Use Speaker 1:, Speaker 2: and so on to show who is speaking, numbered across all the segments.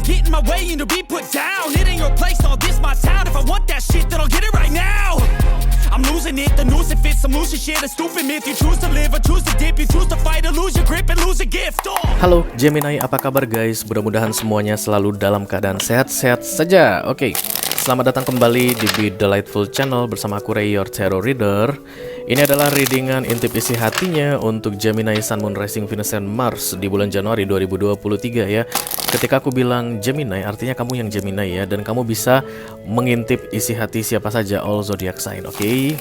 Speaker 1: get in my way and to be put down. It ain't your place, all this my town. If I want that shit, then I'll get it right now. I'm losing it, the noose it fits. I'm losing shit, a stupid myth. You choose to live or choose to dip. You choose to fight or lose your grip and lose a gift.
Speaker 2: Halo Gemini, apa kabar guys? Mudah-mudahan semuanya selalu dalam keadaan sehat-sehat saja. Oke, selamat datang kembali di Be Delightful Channel bersama aku Ray, your tarot reader. Ini adalah readingan intip isi hatinya untuk Gemini, Sun, Moon, Rising, Venus, and Mars di bulan Januari 2023 ya. Ketika aku bilang Gemini, artinya kamu yang Gemini ya, dan kamu bisa mengintip isi hati siapa saja, all zodiac sign, oke?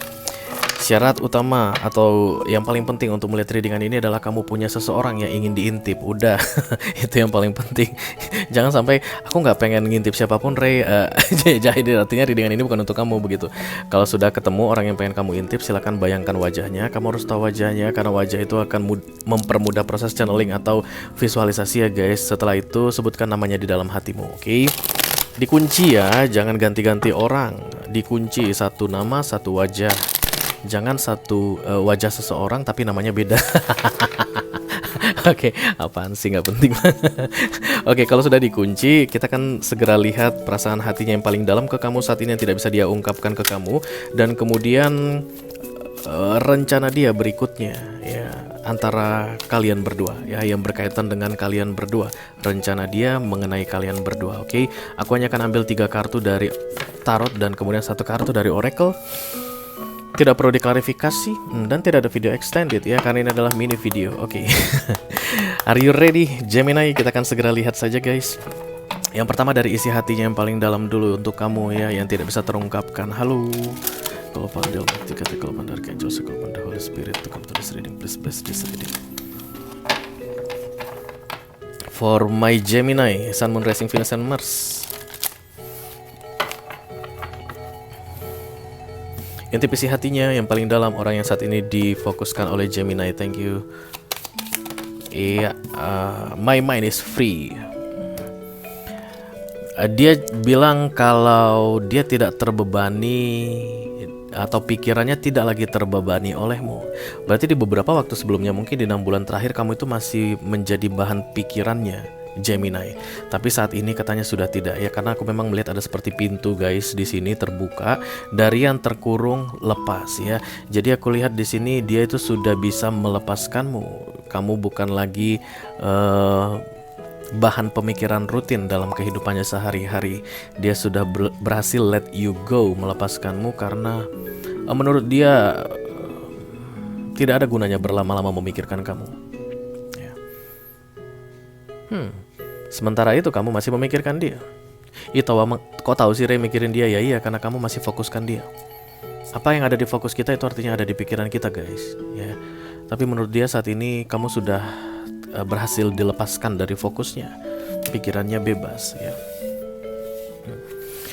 Speaker 2: Syarat utama atau yang paling penting untuk melihat readingan ini adalah kamu punya seseorang yang ingin diintip. Udah, itu yang paling penting. Jangan sampai aku nggak pengen ngintip siapapun, Ray. Jadi artinya readingan ini bukan untuk kamu begitu. Kalau sudah ketemu orang yang pengen kamu intip, silakan bayangkan wajahnya. Kamu harus tahu wajahnya karena wajah itu akan mempermudah proses channeling atau visualisasi ya guys. Setelah itu sebutkan namanya di dalam hatimu, oke? Dikunci ya, jangan ganti-ganti orang. Dikunci satu nama, satu wajah. Jangan satu wajah seseorang tapi namanya beda. Oke, apaan sih, nggak penting. Oke, kalau sudah dikunci, kita akan segera lihat perasaan hatinya yang paling dalam ke kamu saat ini yang tidak bisa dia ungkapkan ke kamu, dan kemudian rencana dia berikutnya ya antara kalian berdua ya, yang berkaitan dengan kalian berdua, rencana dia mengenai kalian berdua. Oke, aku hanya akan ambil 3 kartu dari tarot dan kemudian 1 kartu dari oracle. Tidak perlu diklarifikasi dan tidak ada video extended ya, karena ini adalah mini video. Oke. Are you ready Gemini? Kita akan segera lihat saja guys. Yang pertama dari isi hatinya yang paling dalam dulu untuk kamu ya, yang tidak bisa terungkapkan. Halo. Kalau pandel ketika kalau pandar angel, kalau pandar Holy Spirit to come to this reading, please bless this reading. For my Gemini, Sun, Moon, Rising, Venus, and Mars. Intip isi hatinya yang paling dalam, orang yang saat ini difokuskan oleh Gemini. Thank you. Iya, my mind is free. Dia bilang kalau dia tidak terbebani atau pikirannya tidak lagi terbebani olehmu. Berarti di beberapa waktu sebelumnya, mungkin di 6 bulan terakhir, kamu itu masih menjadi bahan pikirannya Gemini. Tapi saat ini katanya sudah tidak ya, karena aku memang melihat ada seperti pintu guys di sini terbuka dari yang terkurung lepas ya. Jadi aku lihat di sini dia itu sudah bisa melepaskanmu. Kamu bukan lagi bahan pemikiran rutin dalam kehidupannya sehari-hari. Dia sudah berhasil let you go, melepaskanmu karena menurut dia tidak ada gunanya berlama-lama memikirkan kamu. Ya. Sementara itu kamu masih memikirkan dia. Kok tahu sih Ray mikirin dia? Ya iya, karena kamu masih fokuskan dia. Apa yang ada di fokus kita itu artinya ada di pikiran kita guys ya. Tapi menurut dia saat ini kamu sudah berhasil dilepaskan dari fokusnya. Pikirannya bebas ya.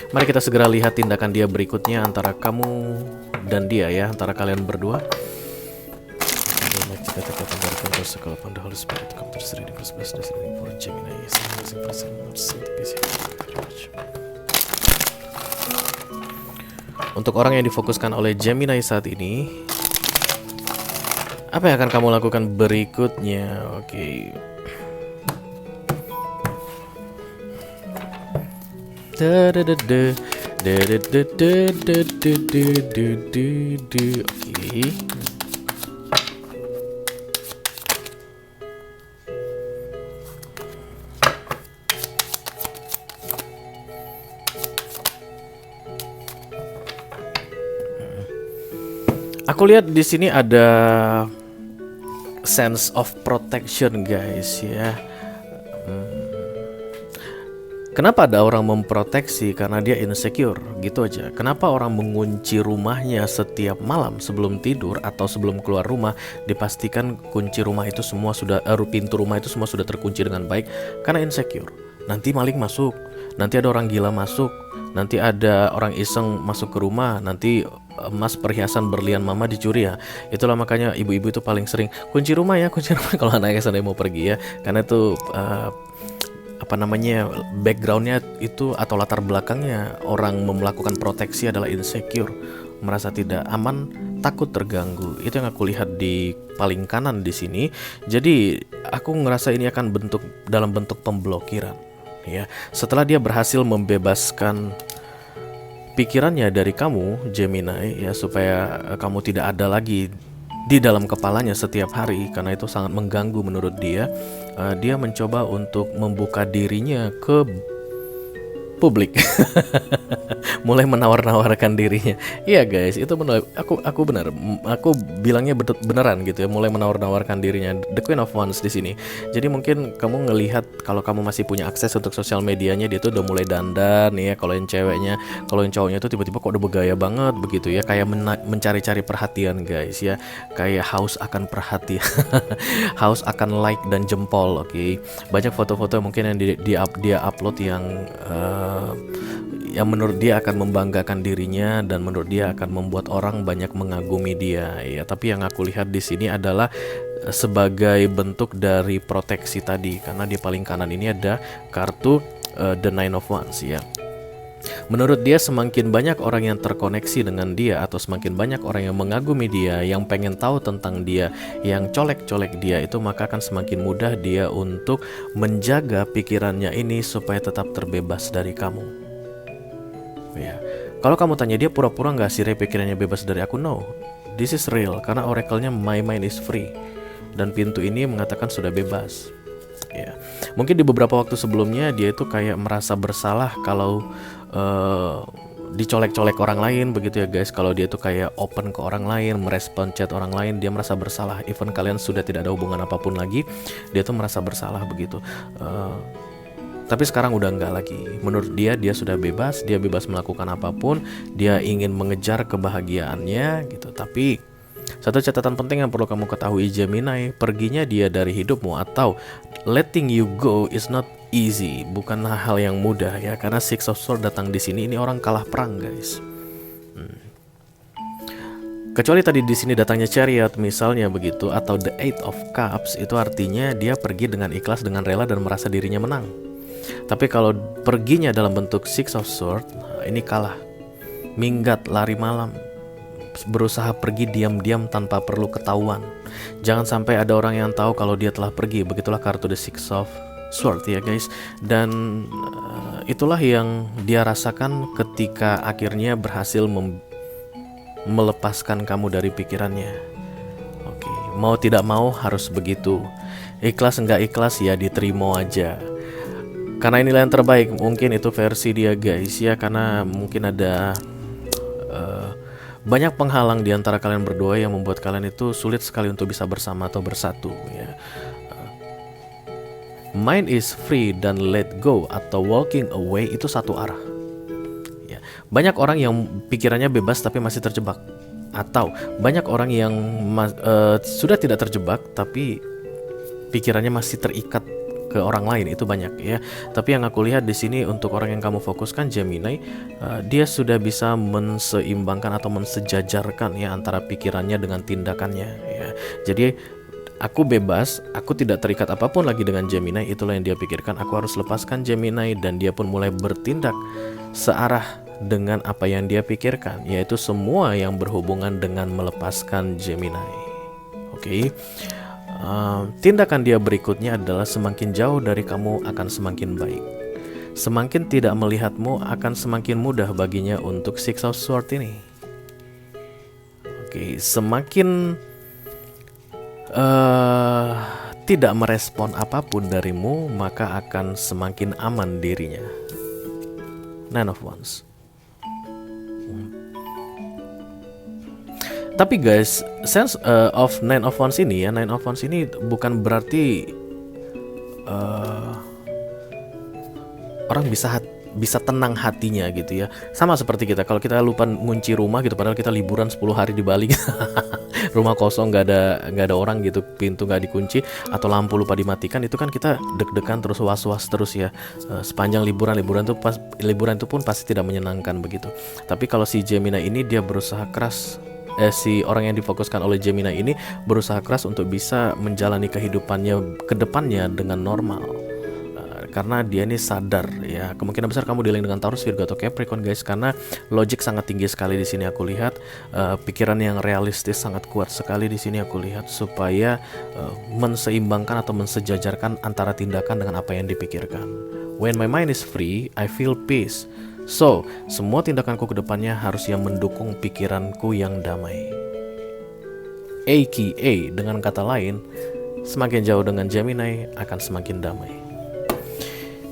Speaker 2: Mari kita segera lihat tindakan dia berikutnya antara kamu dan dia ya, antara kalian berdua. Untuk orang yang difokuskan oleh Gemini saat ini, apa yang akan kamu lakukan berikutnya? Oke. Oke. Aku lihat di sini ada sense of protection guys ya. Kenapa ada orang memproteksi? Karena dia insecure gitu aja. Kenapa orang mengunci rumahnya setiap malam sebelum tidur atau sebelum keluar rumah? Dipastikan kunci rumah itu semua sudah pintu rumah itu semua sudah terkunci dengan baik. Karena insecure. Nanti maling masuk, nanti ada orang gila masuk, nanti ada orang iseng masuk ke rumah, nanti emas perhiasan berlian mama dicuri ya. Itulah makanya ibu-ibu itu paling sering kunci rumah ya, kunci rumah kalau anaknya sedang mau pergi ya. Karena itu backgroundnya itu atau latar belakangnya orang melakukan proteksi adalah insecure, merasa tidak aman, takut terganggu. Itu yang aku lihat di paling kanan di sini. Jadi aku ngerasa ini akan dalam bentuk pemblokiran. ya. Setelah dia berhasil membebaskan pikirannya dari kamu, Gemini, ya, supaya kamu tidak ada lagi di dalam kepalanya setiap hari, karena itu sangat mengganggu menurut dia. Dia mencoba untuk membuka dirinya ke publik. Mulai menawar-nawarkan dirinya. Iya guys, itu benar. Aku benar. Aku bilangnya beneran gitu ya. Mulai menawar-nawarkan dirinya. The Queen of Wands di sini. Jadi mungkin kamu ngelihat kalau kamu masih punya akses untuk sosial medianya, dia tuh udah mulai dandan ya. Kalau yang ceweknya, kalau yang cowoknya tuh tiba-tiba kok udah bergaya banget begitu ya. Kayak mencari-cari perhatian guys ya. Kayak haus akan perhatian. Haus akan like dan jempol. Oke. Banyak foto-foto mungkin yang dia upload yang menurut dia akan membanggakan dirinya dan menurut dia akan membuat orang banyak mengagumi dia ya. Tapi yang aku lihat di sini adalah sebagai bentuk dari proteksi tadi, karena di paling kanan ini ada kartu The Nine of Wands ya. Menurut dia semakin banyak orang yang terkoneksi dengan dia atau semakin banyak orang yang mengagumi dia, yang pengen tahu tentang dia, yang colek-colek dia, itu maka akan semakin mudah dia untuk menjaga pikirannya ini supaya tetap terbebas dari kamu. Ya, kalau kamu tanya dia pura-pura nggak sih pikirannya bebas dari aku? No, this is real, karena oracle-nya my mind is free dan pintu ini mengatakan sudah bebas. Ya, mungkin di beberapa waktu sebelumnya dia itu kayak merasa bersalah kalau dicolek-colek orang lain begitu ya guys. Kalau dia tuh kayak open ke orang lain, merespon chat orang lain, dia merasa bersalah. Even kalian sudah tidak ada hubungan apapun lagi, dia tuh merasa bersalah begitu. Tapi sekarang udah enggak lagi. Menurut dia sudah bebas, dia bebas melakukan apapun, dia ingin mengejar kebahagiaannya gitu. Tapi satu catatan penting yang perlu kamu ketahui Gemini, perginya dia dari hidupmu atau letting you go is not easy, bukan hal yang mudah ya, karena Six of Swords datang di sini, ini orang kalah perang guys. Kecuali tadi di sini datangnya Chariot misalnya begitu, atau the Eight of Cups, itu artinya dia pergi dengan ikhlas, dengan rela dan merasa dirinya menang. Tapi kalau perginya dalam bentuk Six of Swords, ini kalah, minggat, lari malam, berusaha pergi diam-diam tanpa perlu ketahuan. Jangan sampai ada orang yang tahu kalau dia telah pergi. Begitulah kartu the Six of Swords ya guys. Dan itulah yang dia rasakan ketika akhirnya berhasil melepaskan kamu dari pikirannya. Oke, mau tidak mau harus begitu. Ikhlas enggak ikhlas ya diterima aja. Karena inilah yang terbaik, mungkin itu versi dia guys ya. Karena mungkin ada banyak penghalang di antara kalian berdua yang membuat kalian itu sulit sekali untuk bisa bersama atau bersatu ya. Mind is free dan let go atau walking away itu satu arah ya. Banyak orang yang pikirannya bebas tapi masih terjebak, atau banyak orang yang sudah tidak terjebak tapi pikirannya masih terikat ke orang lain, itu banyak ya. Tapi yang aku lihat di sini untuk orang yang kamu fokuskan Gemini, dia sudah bisa menseimbangkan atau mensejajarkan ya antara pikirannya dengan tindakannya ya. Jadi aku bebas, aku tidak terikat apapun lagi dengan Gemini, itulah yang dia pikirkan. Aku harus lepaskan Gemini, dan dia pun mulai bertindak searah dengan apa yang dia pikirkan, yaitu semua yang berhubungan dengan melepaskan Gemini. Oke. Tindakan dia berikutnya adalah semakin jauh dari kamu akan semakin baik. Semakin tidak melihatmu akan semakin mudah baginya untuk Six of Swords ini. Oke, semakin tidak merespon apapun darimu, maka akan semakin aman dirinya. Nine of Wands. Tapi guys, sense of Nine of Wands ini ya, Nine of Wands ini bukan berarti orang bisa tenang hatinya gitu ya. Sama seperti kita, kalau kita lupa ngunci rumah gitu, padahal kita liburan 10 hari di Bali, rumah kosong, nggak ada orang gitu, pintu nggak dikunci atau lampu lupa dimatikan, itu kan kita deg-degan terus, was-was terus ya. Sepanjang liburan itu pun pasti tidak menyenangkan begitu. Tapi kalau si Gemini ini dia berusaha keras. Si orang yang difokuskan oleh Gemini ini berusaha keras untuk bisa menjalani kehidupannya ke depannya dengan normal, karena dia ini sadar ya, kemungkinan besar kamu dealing dengan Taurus, Virgo atau Capricorn guys, karena logik sangat tinggi sekali di sini aku lihat, pikiran yang realistis sangat kuat sekali di sini aku lihat, supaya menseimbangkan atau mensejajarkan antara tindakan dengan apa yang dipikirkan. When my mind is free, I feel peace. So, semua tindakanku ke depannya harus yang mendukung pikiranku yang damai. AKA, dengan kata lain, semakin jauh dengan Gemini akan semakin damai.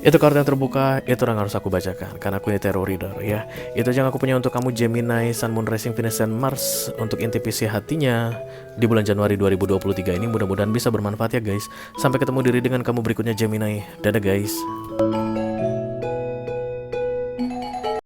Speaker 2: Itu kartu yang terbuka, itu yang harus aku bacakan karena aku ini tarot reader ya. Itu aja yang aku punya untuk kamu Gemini, Sun, Moon, Rising, Venus, dan Mars untuk intuisi hatinya di bulan Januari 2023 ini. Mudah-mudahan bisa bermanfaat ya guys. Sampai ketemu diri dengan kamu berikutnya Gemini. Dadah guys.